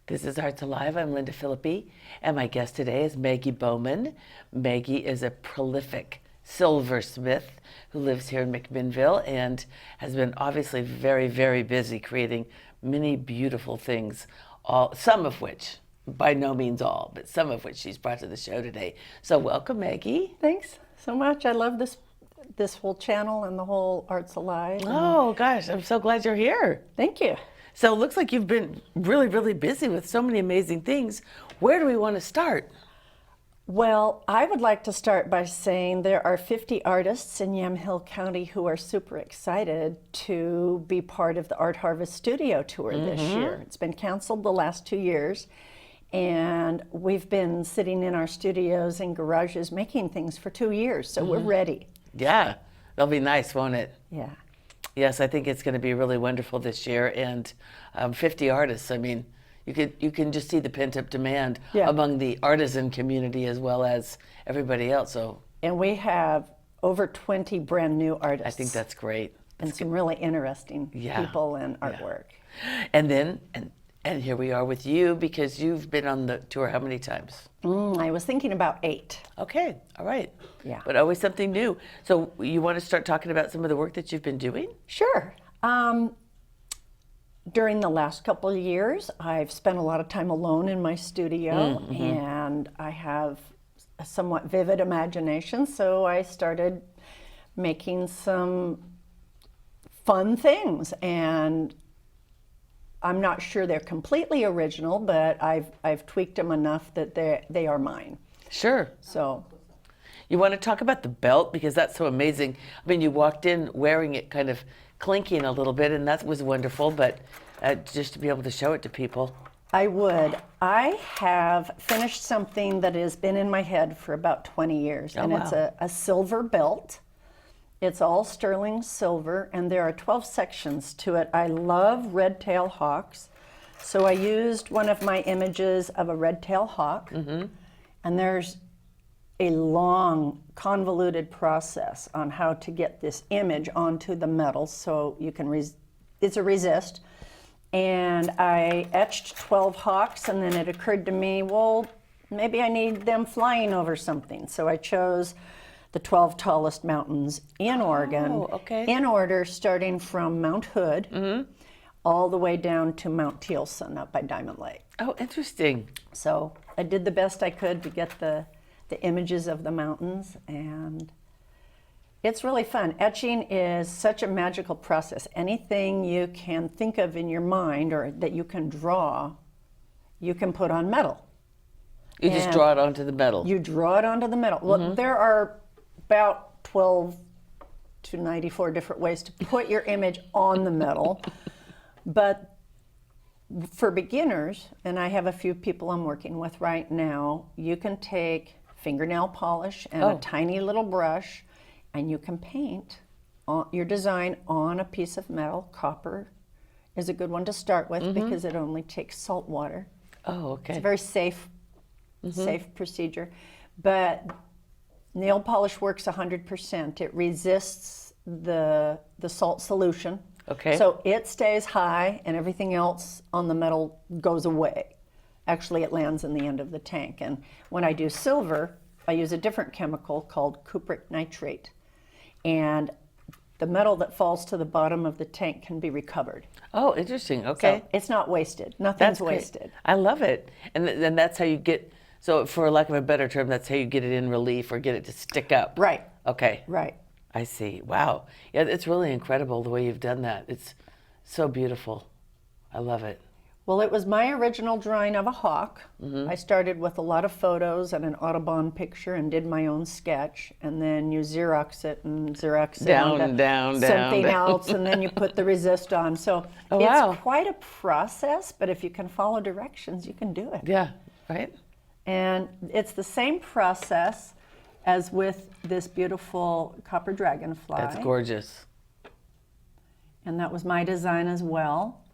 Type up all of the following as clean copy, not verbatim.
This is Arts Alive. I'm Lynda Phillippi, and my guest today is Maggie Bowman. Maggie is a prolific silversmith who lives here in McMinnville and has been obviously very, very busy creating many beautiful things, some of which, by no means all, but some of which she's brought to the show today. So welcome, Maggie. Thanks so much. I love this whole channel and the whole Arts Alive. Oh, gosh, I'm so glad you're here. Thank you. So it looks like you've been really, really busy with so many amazing things. Where do we want to start? Well, I would like to start by saying there are 50 artists in Yamhill County who are super excited to be part of the Art Harvest Studio Tour this year. It's been canceled the last 2 years, and we've been sitting in our studios and garages making things for 2 years, so we're ready. Yeah, that'll be nice, won't it? Yeah. Yes, I think it's going to be really wonderful this year, and 50 artists. I mean, you can just see the pent-up demand among the artisan community as well as everybody else. So, and we have over 20 brand new artists. I think that's great. And some really interesting people and artwork. And then, and here we are with you, because you've been on the tour how many times? I was thinking about 8. Okay, all right. Yeah. But always something new. So you want to start talking about some of the work that you've been doing? Sure. During the last couple of years, I've spent a lot of time alone in my studio, and I have a somewhat vivid imagination, so I started making some fun things, and I'm not sure they're completely original, but I've tweaked them enough that they are mine. Sure. So, you want to talk about the belt, because that's so amazing. I mean, you walked in wearing it kind of clinking a little bit, and that was wonderful, but just to be able to show it to people. I would. I have finished something that has been in my head for about 20 years, and it's a silver belt. It's all sterling silver, and there are 12 sections to it. I love red-tailed hawks, so I used one of my images of a red-tailed hawk, and there's a long, convoluted process on how to get this image onto the metal so you can, it's a resist. And I etched 12 hawks, and then it occurred to me, well, maybe I need them flying over something. So I chose the 12 tallest mountains in Oregon, in order, starting from Mount Hood all the way down to Mount Thielsen up by Diamond Lake. Oh, interesting. So I did the best I could to get the images of the mountains, and it's really fun. Etching is such a magical process. Anything you can think of in your mind or that you can draw, you can put on metal. You just draw it onto the metal. You draw it onto the metal. Well, there are about 12 to 94 different ways to put your image on the metal. But for beginners, and I have a few people I'm working with right now, you can take fingernail polish and a tiny little brush, and you can paint your design on a piece of metal. Copper is a good one to start with because it only takes salt water. Oh, okay. It's a very safe procedure. But nail polish works 100%. It resists the salt solution. Okay. So it stays high, and everything else on the metal goes away. Actually, it lands in the end of the tank. And when I do silver, I use a different chemical called cupric nitrate. And the metal that falls to the bottom of the tank can be recovered. Oh, interesting. Okay. So it's not wasted. Nothing's wasted. I love it. And then that's how you get, so for lack of a better term, that's how you get it in relief or get it to stick up. Right. Okay. Right. I see. Wow. Yeah, it's really incredible the way you've done that. It's so beautiful. I love it. Well, it was my original drawing of a hawk. I started with a lot of photos and an Audubon picture and did my own sketch, and then you Xerox it and Xerox it onto something else, and then you put the resist on. So it's quite a process, but if you can follow directions, you can do it. Yeah, right. And it's the same process as with this beautiful copper dragonfly. That's gorgeous. And that was my design as well.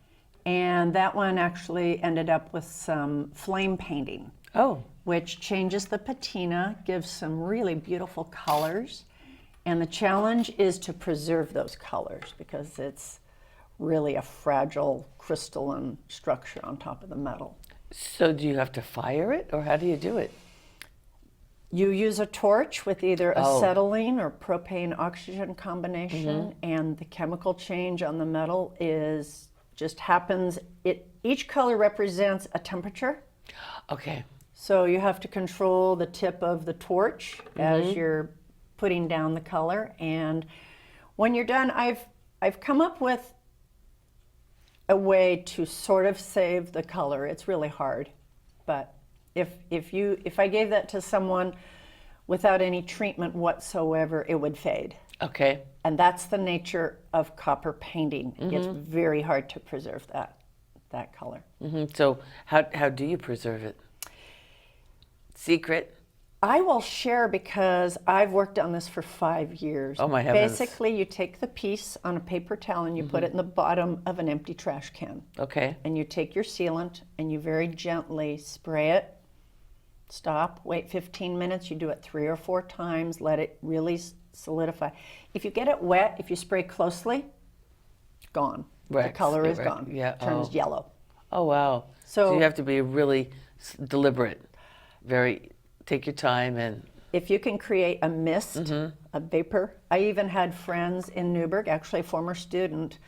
And that one actually ended up with some flame painting. Which changes the patina, gives some really beautiful colors. And the challenge is to preserve those colors because it's really a fragile crystalline structure on top of the metal. So do you have to fire it, or how do you do it? You use a torch with either Oh. acetylene or propane oxygen combination, and the chemical change on the metal is just happens. Each color represents a temperature, Okay. so you have to control the tip of the torch as you're putting down the color. And when you're done, I've come up with a way to sort of save the color. It's really hard, but if I gave that to someone without any treatment whatsoever, it would fade. Okay. And that's the nature of copper painting. It's very hard to preserve that color. So how do you preserve it? Secret? I will share because I've worked on this for 5 years. Oh, my heavens. Basically, you take the piece on a paper towel and you put it in the bottom of an empty trash can. Okay. And you take your sealant and you very gently spray it. Stop, wait 15 minutes. You do it 3 or 4 times. Let it really solidify. If you get it wet, if you spray closely, gone. The color is gone. Yeah. Turns yellow. Oh, wow. So you have to be really deliberate. Take your time and... If you can create a mist, a vapor. I even had friends in Newburgh, actually a former student,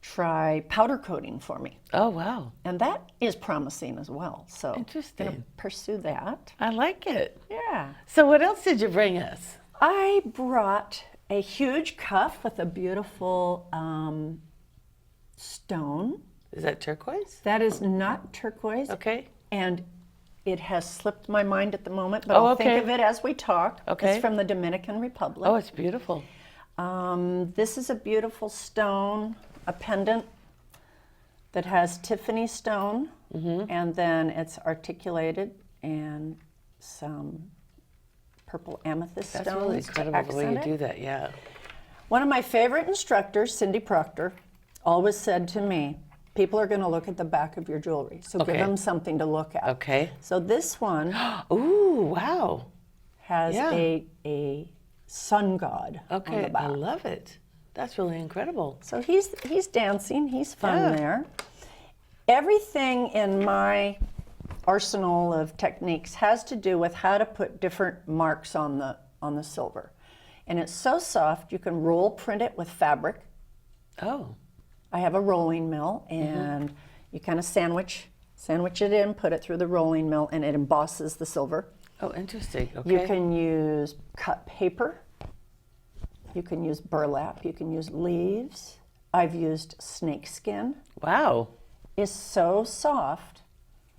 try powder coating for me. Oh, wow. And that is promising as well. So Interesting. I'm going to pursue that. I like it. Yeah. So what else did you bring us? I brought a huge cuff with a beautiful stone. Is that turquoise? That is not turquoise. Okay. And it has slipped my mind at the moment, but Oh, I'll okay. think of it as we talk. Okay. It's from the Dominican Republic. Oh, it's beautiful. This is a beautiful stone, a pendant that has Tiffany stone, and then it's articulated and some purple amethyst That's stones. really to incredible the way you accent it. do that, yeah. One of my favorite instructors, Cindy Proctor, always said to me, people are going to look at the back of your jewelry, so Okay. give them something to look at. Okay. So this one Ooh, wow. has Yeah. a sun god on Okay, the back. I love it. That's really incredible. So he's dancing, he's fun Yeah. there. Everything in my arsenal of techniques has to do with how to put different marks on the silver. And it's so soft, you can roll print it with fabric. Oh, I have a rolling mill, and you kind of sandwich it in, put it through the rolling mill, and it embosses the silver. oh, interesting. Okay. You can use cut paper. You can use burlap. You can use leaves. I've used snake skin. Wow. It's so soft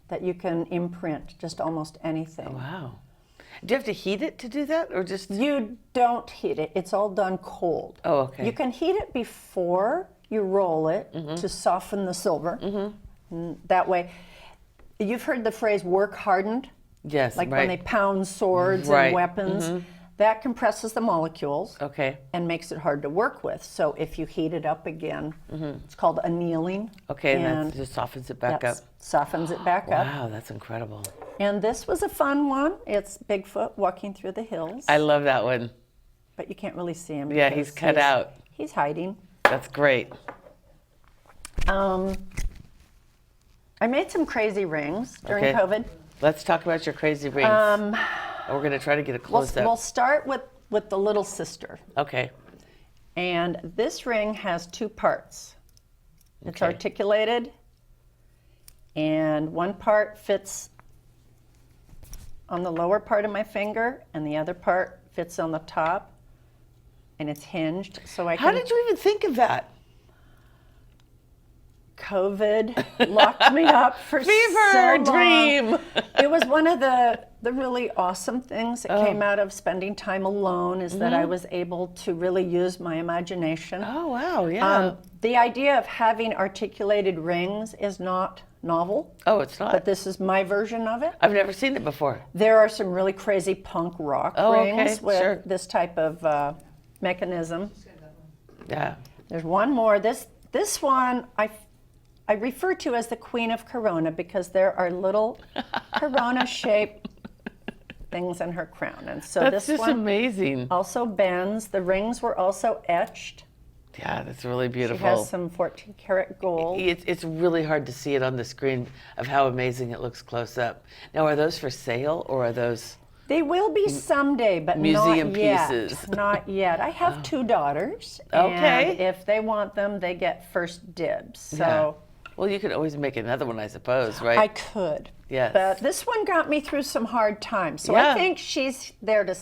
that you can imprint just almost anything. Wow. Do you have to heat it to do that, or just? You don't heat it. It's all done cold. Oh, okay. You can heat it before you roll it to soften the silver. That way, you've heard the phrase work hardened? Yes, Like right. when they pound swords Right. and weapons. That compresses the molecules Okay. and makes it hard to work with. So if you heat it up again, it's called annealing. Okay, and that just softens it back that up. softens it back up. Wow, that's incredible. And this was a fun one. It's Bigfoot walking through the hills. I love that one. But you can't really see him. Yeah, because he's cut out. He's hiding. That's great. I made some crazy rings during Okay. COVID. Let's talk about your crazy rings. We're going to try to get a close-up. We'll start with the little sister. Okay. And this ring has 2 parts. It's Okay. articulated, and one part fits on the lower part of my finger, and the other part fits on the top, and it's hinged. So I How can. did you even think of that? COVID locked me up for Fever so long. dream. It was one of the really awesome things that came out of spending time alone is that I was able to really use my imagination. Oh, wow, yeah. The idea of having articulated rings is not novel, Oh, it's not. but this is my version of it. I've never seen it before. There are some really crazy punk rock Oh, okay, rings with sure. this type of mechanism. Yeah. There's one more. This one I refer to as the Queen of Corona because there are little Corona-shaped things in her crown. And so That's this just one amazing. also bends. The rings were also etched. Yeah, that's really She beautiful. has some 14 karat gold. It's really hard to see it on the screen of how amazing it looks close up. Now, are those for sale or are those They will be someday, but museum not yet. pieces? Not yet. I have 2 daughters, Okay. and if they want them, they get first dibs. So Yeah. Well, you could always make another one, I suppose, right? I could. Yes. But this one got me through some hard times, so Yeah. I think she's here to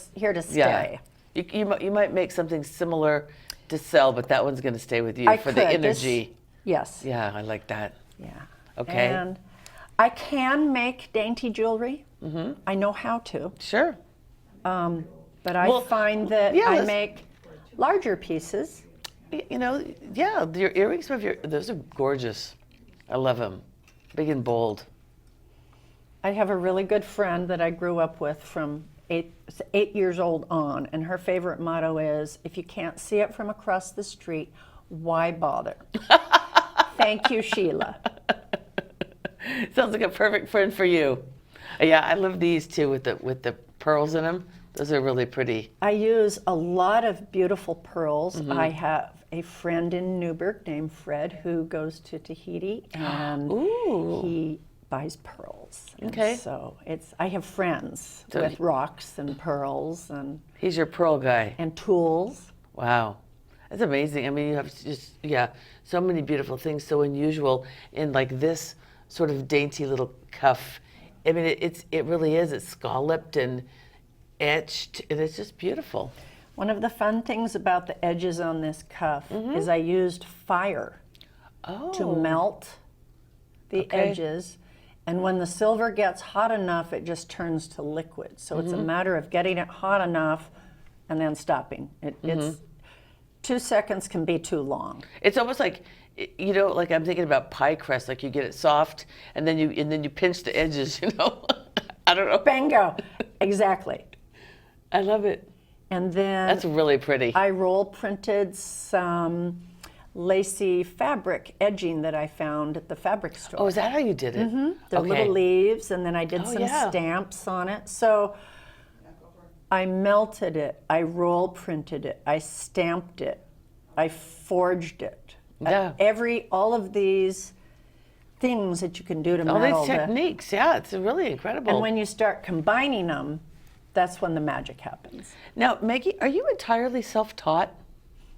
Yeah. stay. You might make something similar to sell, but that one's going to stay with you I for could. the energy. Yes. Yeah, I like that. Yeah. Okay. And I can make dainty jewelry. Mm-hmm. I know how to. Sure. But I Well, find that yeah, I let's- make larger pieces. You know, yeah, your earrings, those are gorgeous. I love them. Big and bold. I have a really good friend that I grew up with from 8 years old on, and her favorite motto is, if you can't see it from across the street, why bother? Thank you, Sheila. Sounds like a perfect friend for you. Yeah, I love these too with the pearls in them. Those are really pretty. I use a lot of beautiful pearls. Mm-hmm. I have a friend in Newburgh named Fred who goes to Tahiti, and Ooh. he buys pearls. And Okay. so I have friends So with rocks and pearls and He's your pearl guy. tools. Wow. That's amazing. I mean, you have just, yeah, so many beautiful things, so unusual in like this sort of dainty little cuff. I mean, it really is. It's scalloped and etched, and it's just beautiful. One of the fun things about the edges on this cuff is I used fire Oh. to melt the Okay. edges. And when the silver gets hot enough, it just turns to liquid. So it's a matter of getting it hot enough and then stopping. It's 2 seconds can be too long. It's almost like, you know, like I'm thinking about pie crust. Like you get it soft, and then you pinch the edges. You know, I don't know. Bingo, exactly. I love it. And then That's really pretty. I roll printed some lacy fabric edging that I found at the fabric store. Oh, is that how you did it? They're little leaves, and then I did Oh, some yeah. stamps on it. So I melted it, I roll printed it, I stamped it, I forged it. Yeah. All of these things that you can do to All metal. these techniques, yeah, it's really incredible. And when you start combining them, that's when the magic happens. Now, Maggie, are you entirely self-taught?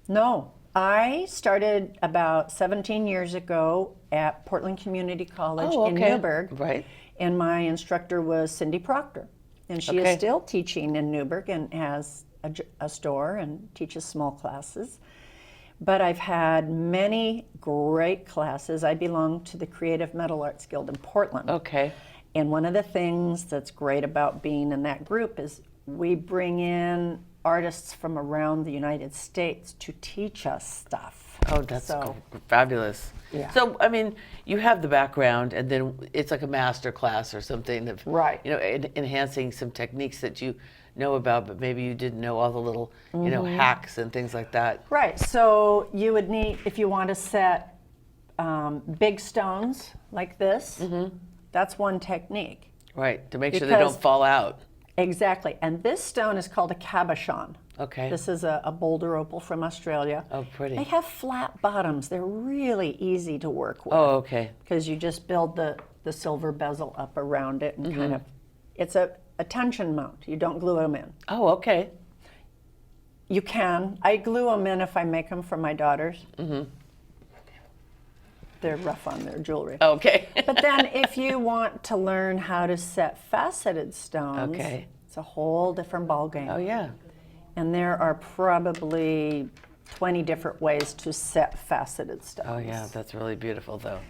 No, I started about 17 years ago at Portland Community College Oh, in okay. Newburgh. Right. And my instructor was Cindy Proctor. And she Okay. is still teaching in Newburgh and has a store and teaches small classes. But I've had many great classes. I belong to the Creative Metal Arts Guild in Portland. Okay. And one of the things that's great about being in that group is we bring in artists from around the United States to teach us stuff. Oh, that's So, fabulous. Yeah. So, I mean, you have the background, and then it's like a master class or something of, Right. you know, enhancing some techniques that you know about, but maybe you didn't know all the little, you know, hacks and things like that. right, so you would need, if you want to set big stones like this, that's one technique. Right, to make sure they Because- don't fall out. Exactly, and this stone is called a cabochon. Okay. This is a boulder opal from Australia. Oh, pretty. They have flat bottoms. They're really easy to work with. Oh, okay. Because you just build the silver bezel up around it and Mm-hmm. kind of, it's a tension mount. You don't glue them in. Oh, okay. You can. I glue them in if I make them for my daughters. They're rough on their jewelry. Okay. But then if you want to learn how to set faceted stones, Okay. it's a whole different ballgame. Oh, yeah. And there are probably 20 different ways to set faceted stones. Oh, yeah, that's really beautiful, though.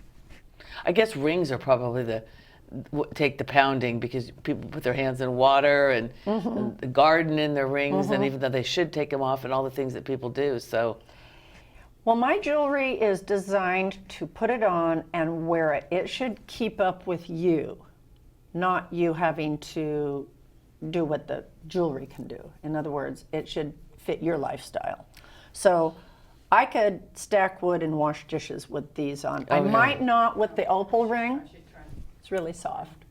I guess rings are probably take the pounding because people put their hands in water and the garden in their rings, and even though they should take them off and all the things that people do, so. Well, my jewelry is designed to put it on and wear it. It should keep up with you, not you having to do what the jewelry can do. In other words, it should fit your lifestyle. So I could stack wood and wash dishes with these on. I Oh, yeah. might not with the opal ring. It's really soft.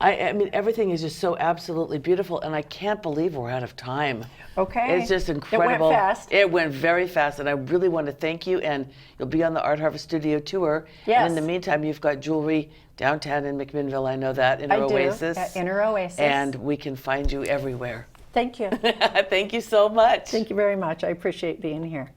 I mean, everything is just so absolutely beautiful, and I can't believe we're out of time. Okay. It's just incredible. It went fast. It went very fast, and I really want to thank you, and you'll be on the Art Harvest Studio Tour. Yes. And in the meantime, you've got jewelry downtown in McMinnville, I know that, in I our do, Oasis. at Inner Oasis. And we can find you everywhere. Thank you. Thank you so much. Thank you very much. I appreciate being here.